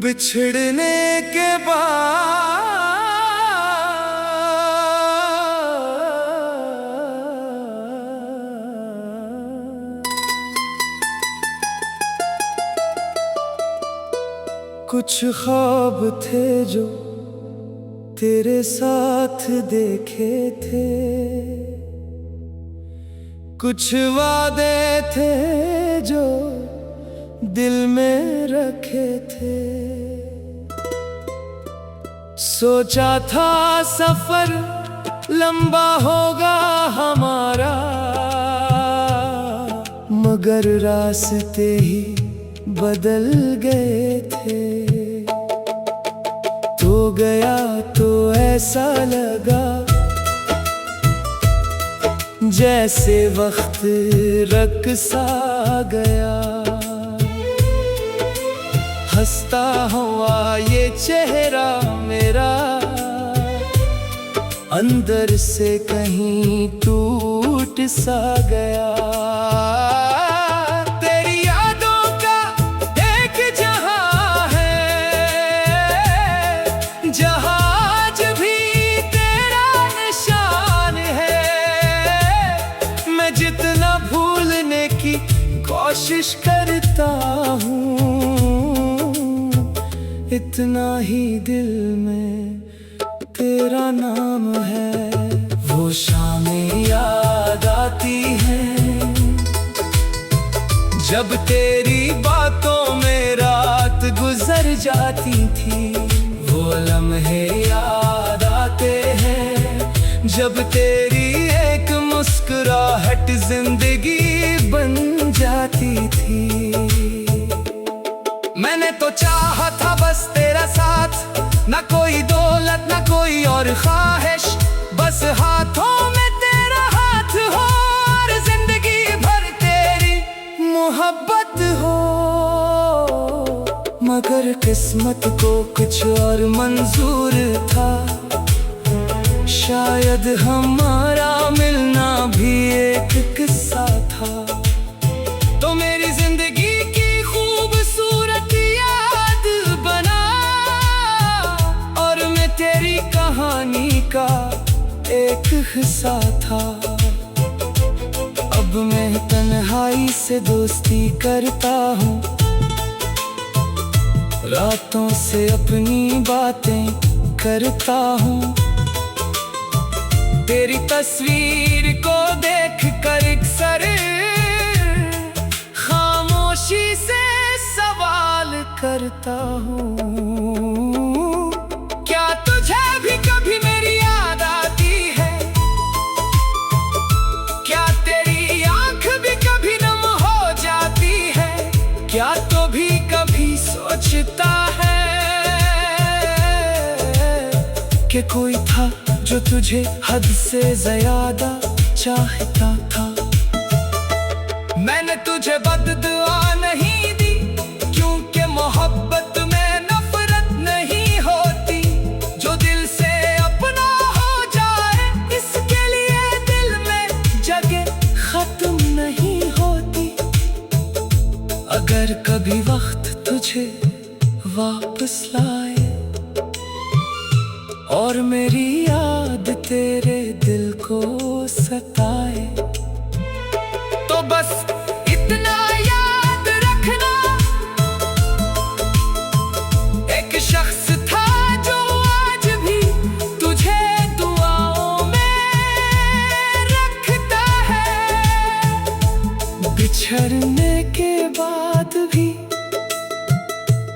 बिछड़ने के बाद कुछ ख्वाब थे जो तेरे साथ देखे थे, कुछ वादे थे जो दिल में रखे थे। सोचा था सफर लंबा होगा हमारा, मगर रास्ते ही बदल गए थे। तो गया तो ऐसा लगा जैसे वक्त रक सा गया। हंसता हुआ ये चेहरा मेरा अंदर से कहीं टूट सा गया। तेरी यादों का एक जहां है, जहां आज भी तेरा निशान है। मैं जितना भूलने की कोशिश करता हूँ, इतना ही दिल में तेरा नाम है। वो शामें याद आती हैं जब तेरी बातों में रात गुजर जाती थी। वो लम्हे याद आते हैं जब तेरी एक मुस्कुराहट जिंदगी बन जाती थी। मैंने तो चाहा था बस तेरा साथ, ना कोई दौलत ना कोई और ख्वाहिश, बस हाथों में तेरा हाथ हो और जिंदगी भर तेरी मोहब्बत हो। मगर किस्मत को कुछ और मंजूर था, शायद हमारा मिलना भी एक किस्सा था। तो मेरी जिंदगी की खूबसूरत याद बना और मैं तेरी कहानी का एक हिस्सा था। अब मैं तन्हाई से दोस्ती करता हूँ, रातों से अपनी बातें करता हूँ। तेरी तस्वीर को देख कर अक्सर खामोशी से सवाल करता हूँ, क्या तुझे भी कभी मेरी याद आती है? क्या तेरी आंख भी कभी नम हो जाती है? क्या तो भी कभी सोचता है कि कोई था जो तुझे हद से ज्यादा चाहता था? मैंने तुझे बद्दुआ नहीं दी, क्योंकि मोहब्बत में नफरत नहीं होती। जो दिल से अपना हो जाए इसके लिए दिल में जगह खत्म नहीं होती। अगर कभी वक्त तुझे वापस लाए और मेरी याद तेरे दिल को सताए, तो बस इतना याद रखना, एक शख्स था जो आज भी तुझे दुआओं में रखता है। बिछड़ने के बाद भी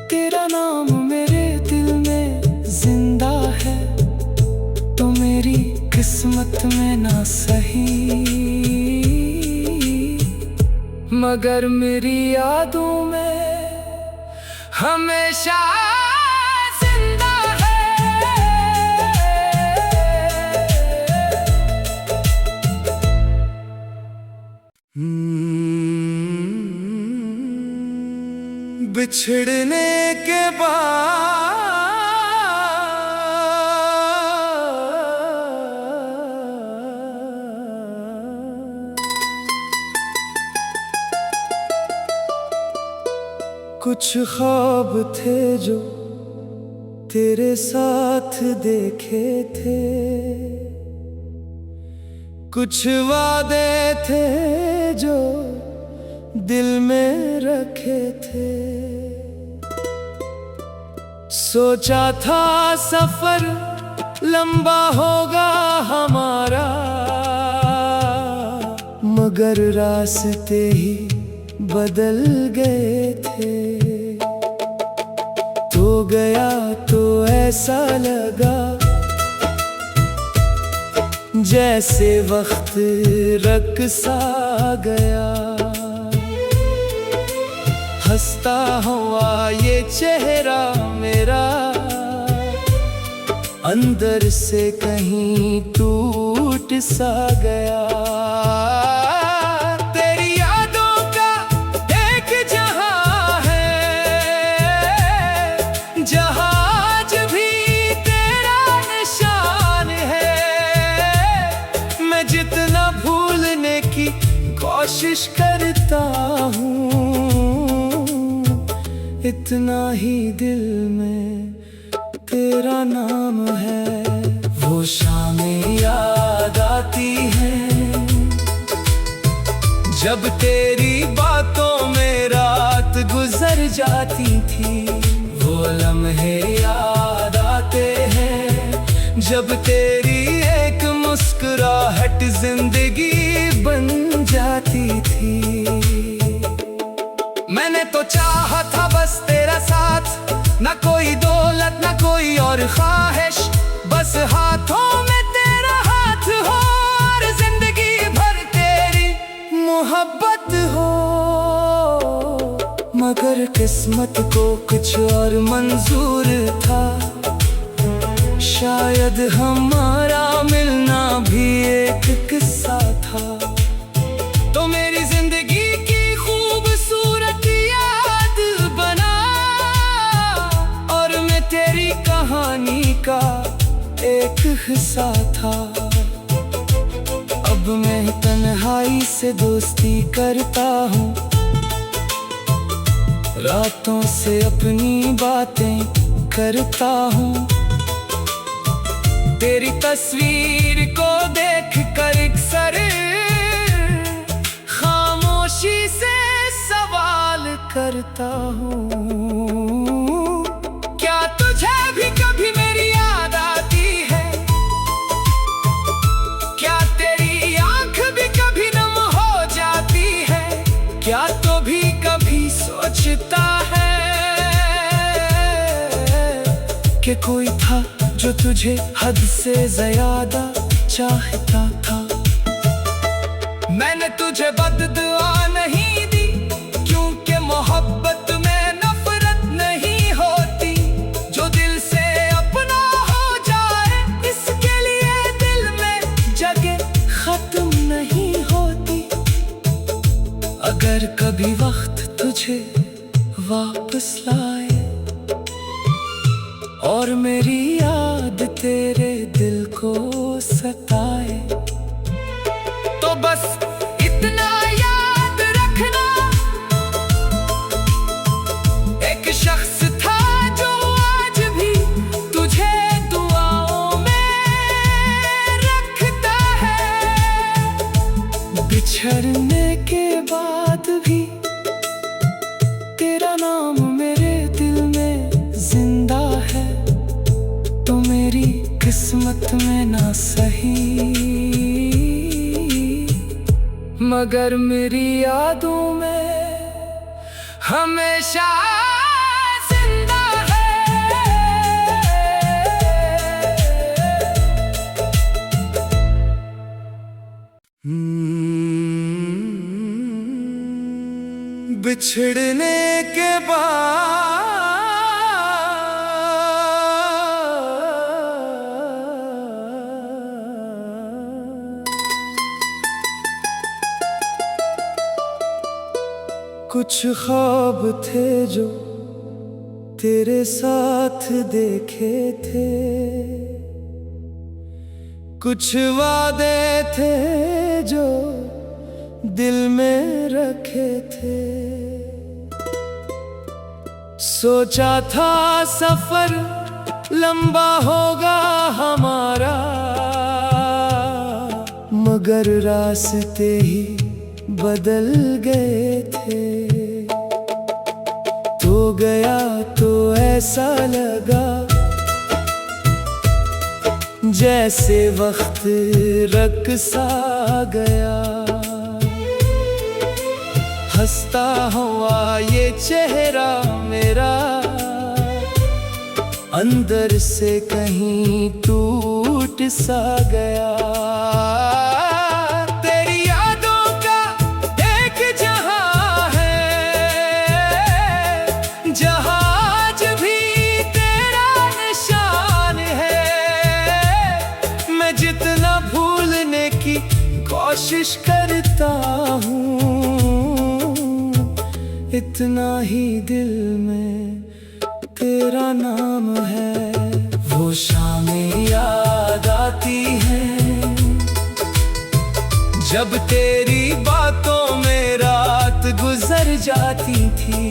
तेरा नाम मेरे दिल में जिंदा है। तो मेरी किस्मत में ना सही, मगर मेरी यादों में हमेशा जिंदा है। बिछड़ने के बाद कुछ ख्वाब थे जो तेरे साथ देखे थे, कुछ वादे थे जो दिल में रखे थे। सोचा था सफर लंबा होगा हमारा, मगर रास्ते ही बदल गए थे। तो गया तो ऐसा लगा जैसे वक्त रक सा गया। हंसता हुआ ये चेहरा मेरा अंदर से कहीं टूट सा गया। तेरी यादों का एक जहां है, जहां आज भी तेरा निशान है। मैं जितना भूलने की कोशिश करता हूँ, इतना ही दिल में तेरा नाम है। वो शामें याद आती हैं जब तेरी बातों में रात गुजर जाती थी। वो लम्हे याद आते हैं जब तेरी एक मुस्कुराहट जिंदगी बन जाती थी। मैंने तो चाहा था बस तेरा साथ, ना कोई दौलत ना कोई और ख्वाहिश, बस हाथों में तेरा हाथ हो और जिंदगी भर तेरी मोहब्बत हो। मगर किस्मत को कुछ और मंजूर था, शायद हमारा मिलना भी एक किस्सा था। तो मेरी जिंदगी की खूबसूरत याद बना और मैं तेरी कहानी का एक हिस्सा था। अब मैं तन्हाई से दोस्ती करता हूँ, रातों से अपनी बातें करता हूँ। तेरी तस्वीर को देख कर अक्सर खामोशी से सवाल करता हूँ, क्या तुझे भी कभी मेरी याद आती है? क्या तेरी आंख भी कभी नम हो जाती है? क्या तो भी कभी सोचता है कि कोई था जो तुझे हद से ज्यादा चाहता था? मैंने तुझे बद्दुआ नहीं दी, क्योंकि मोहब्बत में नफरत नहीं होती। जो दिल से अपना हो जाए इसके लिए दिल में जगह खत्म नहीं होती। अगर कभी वक्त तुझे वापस लाए और मेरी याद तेरे दिल को सताए, तो बस इतना याद रखना, एक शख्स था जो आज भी तुझे दुआओं में रखता है। बिछड़ने के बाद भी तेरा नाम मेरे दिल में जिंदा है। तो मेरी किस्मत में ना सही, मगर मेरी यादों में हमेशा जिंदा है। बिछड़ने के बाद कुछ ख्वाब थे जो तेरे साथ देखे थे, कुछ वादे थे जो दिल में रखे थे। सोचा था सफर लंबा होगा हमारा, मगर रास्ते ही बदल गए थे। तो गया तो ऐसा लगा जैसे वक्त रक सा गया। हंसता हुआ ये चेहरा मेरा अंदर से कहीं टूट सा गया। तेरी यादों का एक जहां है, जहां आज भी तेरा निशान है। मैं जितना भूलने की कोशिश करता हूँ, इतना ही दिल में तेरा नाम है। वो शामें याद आती हैं जब तेरी बातों में रात गुजर जाती थी।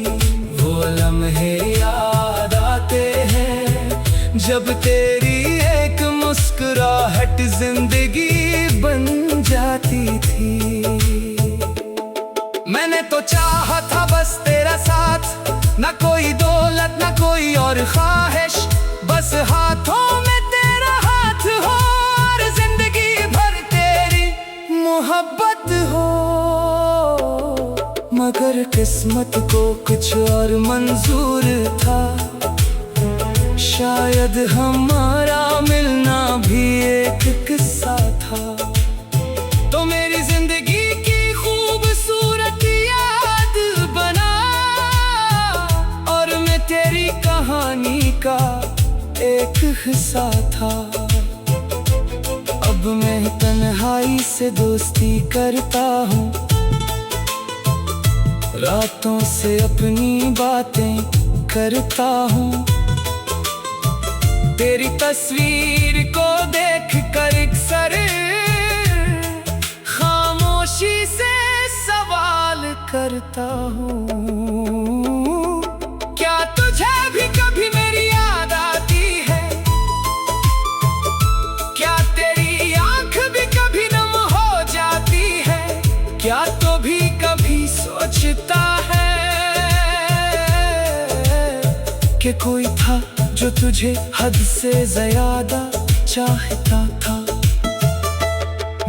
वो लम्हे याद आते हैं जब तेरी एक मुस्कुराहट जिंदगी बन जाती थी। मैंने तो चाहा था बस तेरा साथ, ना कोई दौलत ना कोई और ख्वाहिश, बस हाथों में तेरा हाथ हो और जिंदगी भर तेरी मोहब्बत हो। मगर किस्मत को कुछ और मंजूर था, शायद हमारा मिलना भी एक किस्सा था। तो मेरी जिंदगी की खूबसूरत याद बना और मैं तेरी कहानी का एक हिस्सा था। अब मैं तन्हाई से दोस्ती करता हूँ, रातों से अपनी बातें करता हूँ। तेरी तस्वीर को देख कर अक्सर खामोशी से सवाल करता हूँ, क्या तुझे भी कभी मेरी याद आती है? क्या तेरी आंख भी कभी नम हो जाती है? क्या तो भी कभी सोचता है कि कोई था जो तुझे हद से ज्यादा चाहता था?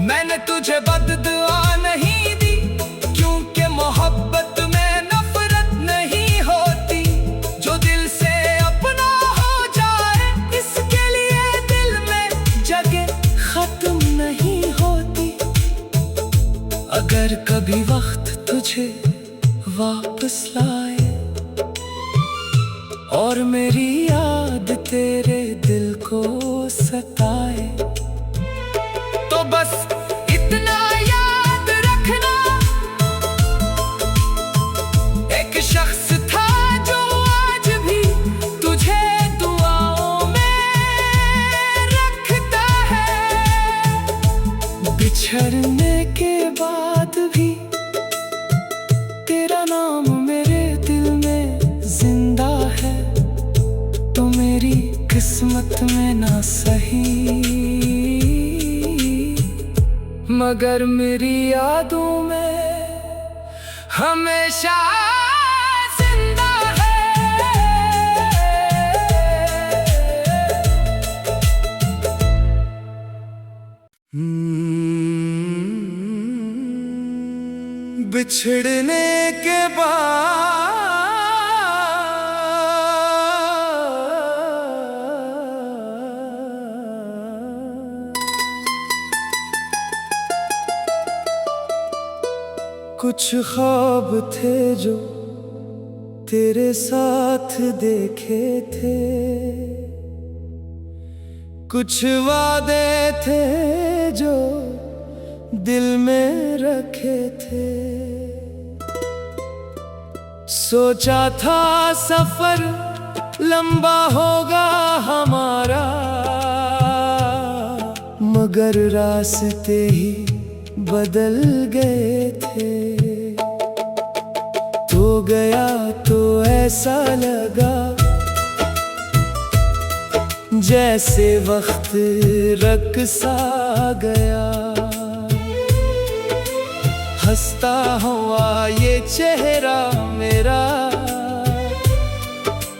मैंने तुझे बद्दुआ नहीं दी, क्योंकि मोहब्बत में नफरत नहीं होती। जो दिल से अपना हो जाए, इसके लिए दिल में जगह खत्म नहीं होती। अगर कभी वक्त तुझे वापस लाए और मेरी याद तेरे दिल को सताए, तो बस इतना याद रखना, एक शख्स था जो आज भी तुझे दुआओं में रखता है। बिछड़ने के बाद भी तेरा नाम मेरे दिल में जिंदा है। तो मेरी किस्मत में ना सही, मगर मेरी यादों में हमेशा जिंदा है। बिछड़ने के बाद कुछ ख्वाब थे जो तेरे साथ देखे थे, कुछ वादे थे जो दिल में रखे थे। सोचा था सफर लंबा होगा हमारा, मगर रास्ते ही बदल गए थे। तो गया तो ऐसा लगा जैसे वक्त रक़्सा गया। हंसता हुआ ये चेहरा मेरा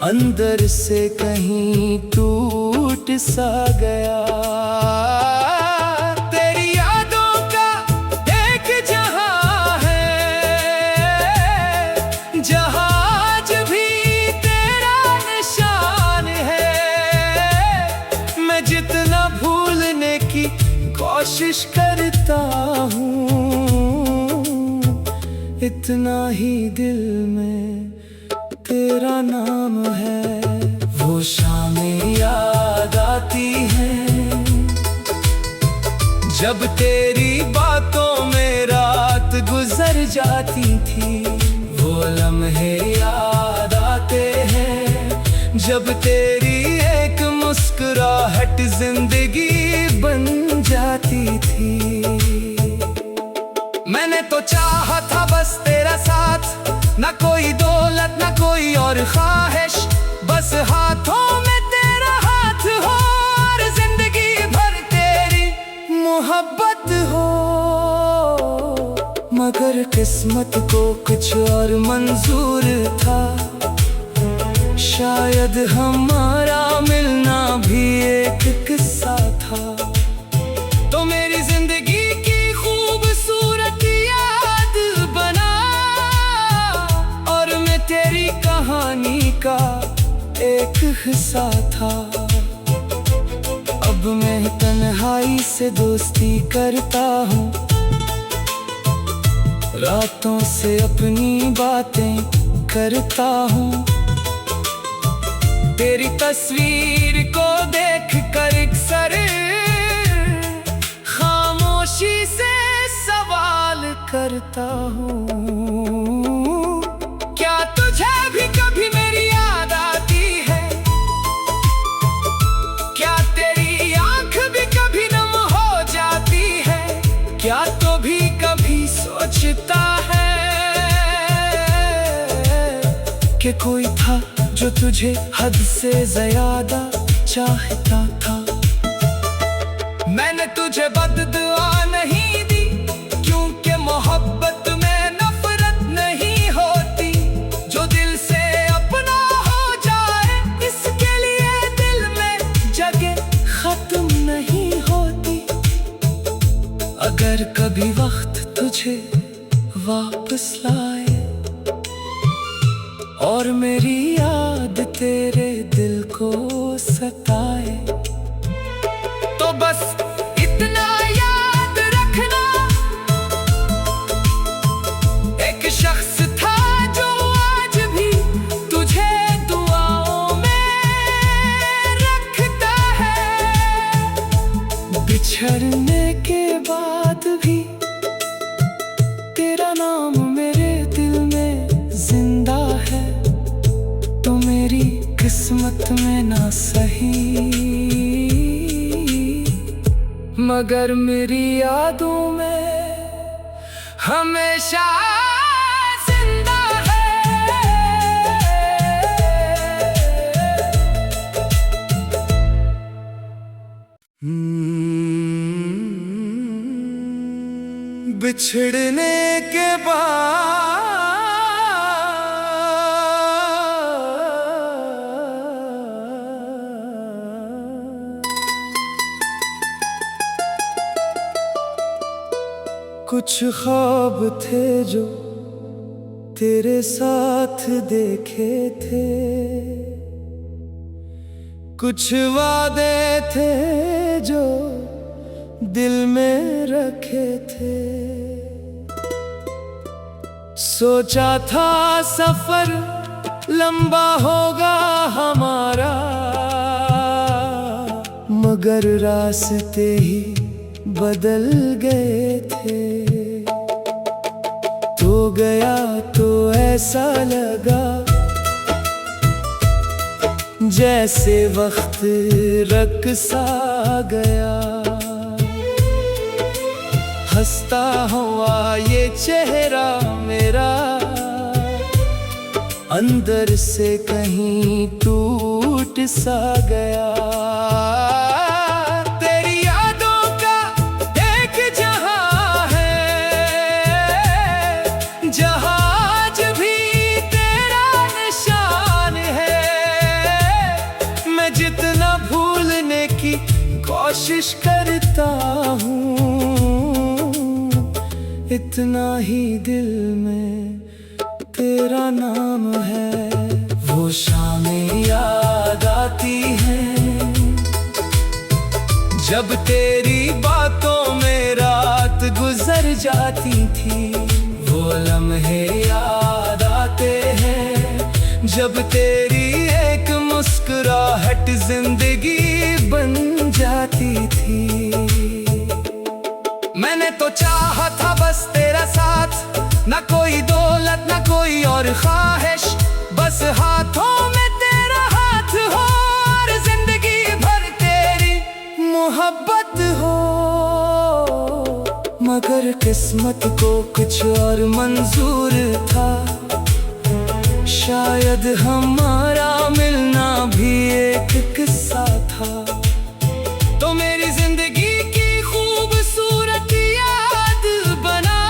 अंदर से कहीं टूट सा गया। तेरी यादों का एक जहां है जहां आज भी तेरा निशान है। मैं जितना भूलने की कोशिश करता हूँ इतना ही दिल में तेरा नाम है। वो शामें याद आती हैं जब तेरी बातों में रात गुजर जाती थी। वो लम्हे याद आते हैं जब तेरी एक मुस्कुराहट जिंदगी बन जाती थी। मैंने तो चाहा था बस तेरा साथ, ना कोई दौलत ना कोई और ख्वाहिश, बस हाथों में तेरा हाथ हो और जिंदगी भर तेरी मोहब्बत हो। मगर किस्मत को कुछ और मंजूर था, शायद हमारा मिलना भी एक किस्सा था। तो मेरी जिंदगी की खूबसूरत याद बना और मैं तेरी कहानी का एक हिस्सा था। अब मैं तन्हाई से दोस्ती करता हूँ, रातों से अपनी बातें करता हूँ। तेरी तस्वीर को देख कर अक्सर खामोशी से सवाल करता हूँ, क्या तुझे भी कभी मेरी याद आती है? क्या तेरी आंख भी कभी नम हो जाती है? क्या तो भी कभी सोचता है कि कोई था जो तुझे हद से ज्यादा चाहता था? मैंने तुझे बद्दुआ नहीं दी, क्योंकि मोहब्बत में नफरत नहीं होती। जो दिल से अपना हो जाए इसके लिए दिल में जगह खत्म नहीं होती। अगर कभी वक्त तुझे वापस लाए और मेरी याद तेरे दिल को सताए, तो बस इतना याद रखना, एक शख्स था जो आज भी तुझे दुआओं में रखता है। बिछड़ने के बाद भी तेरा नाम मेरे दिल में जिंदा है। तो मेरी किस्मत में ना सही मगर मेरी यादों में हमेशा जिंदा है। बिछड़ने के बाद कुछ ख्वाब थे जो तेरे साथ देखे थे, कुछ वादे थे जो दिल में रखे थे। सोचा था सफर लंबा होगा हमारा, मगर रास्ते ही बदल गए थे। तो गया तो ऐसा लगा जैसे वक्त रक़्सा गया। हंसता हुआ ये चेहरा मेरा अंदर से कहीं टूट सा गया। तेरी यादों का एक जहां है, जहां आज भी तेरा निशान है। मैं जितना भूलने की कोशिश करता हूँ, इतना ही दिल में तेरा नाम है। वो शामें याद आती हैं जब तेरी बातों में रात गुजर जाती थी। वो लम्हे याद आते हैं जब तेरी एक मुस्कुराहट जिंदगी बन जाती थी। मैंने तो चाहा था बस तेरा साथ, ना कोई दौलत ना कोई और ख्वाहिश, बस हाथों में तेरा हाथ हो और जिंदगी भर तेरी मोहब्बत हो। मगर किस्मत को कुछ और मंजूर था, शायद हमारा मिलना भी एक किस्सा था। तो मेरी जिंदगी की खूबसूरत याद बना,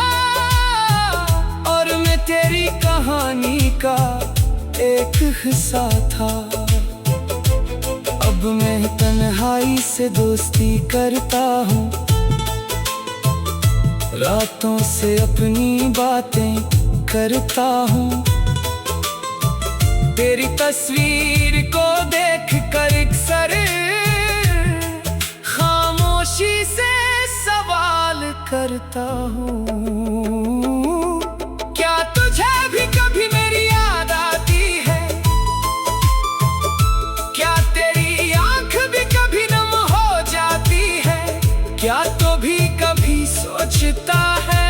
और मैं तेरी कहानी का एक हिस्सा था। अब मैं तन्हाई से दोस्ती करता हूँ, रातों से अपनी बातें करता हूँ। तेरी तस्वीर को देख कर अक्सर खामोशी से सवाल करता हूँ, क्या तुझे भी कभी मेरी याद आती है? क्या तेरी आंख भी कभी नम हो जाती है? क्या तो भी कभी सोचता है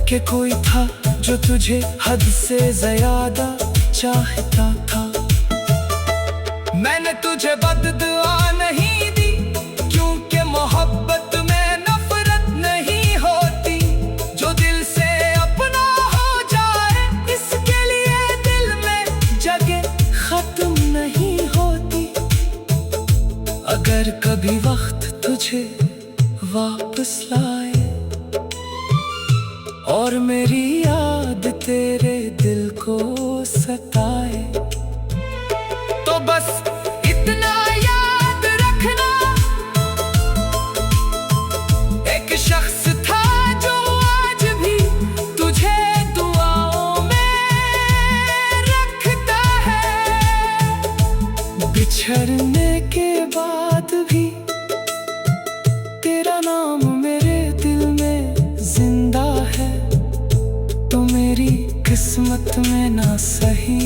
कि कोई था जो तुझे हद से ज्यादा चाहता था? मैंने तुझे बद्दुआ नहीं दी, क्योंकि मोहब्बत में नफरत नहीं होती। जो दिल से अपना हो जाए, इसके लिए दिल में जगह खत्म नहीं होती। अगर कभी वक्त तुझे वापस लाए और मेरी याद तेरे दिल को सताए, तो बस इतना याद रखना, एक शख्स था जो आज भी तुझे दुआओं में रखता है। बिछड़ने के बाद भी तेरा नाम मेरे दिल में जिंदा है। तो मेरी किस्मत में ना सही,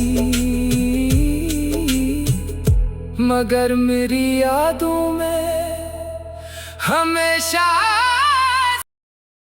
मगर मेरी यादों में हमेशा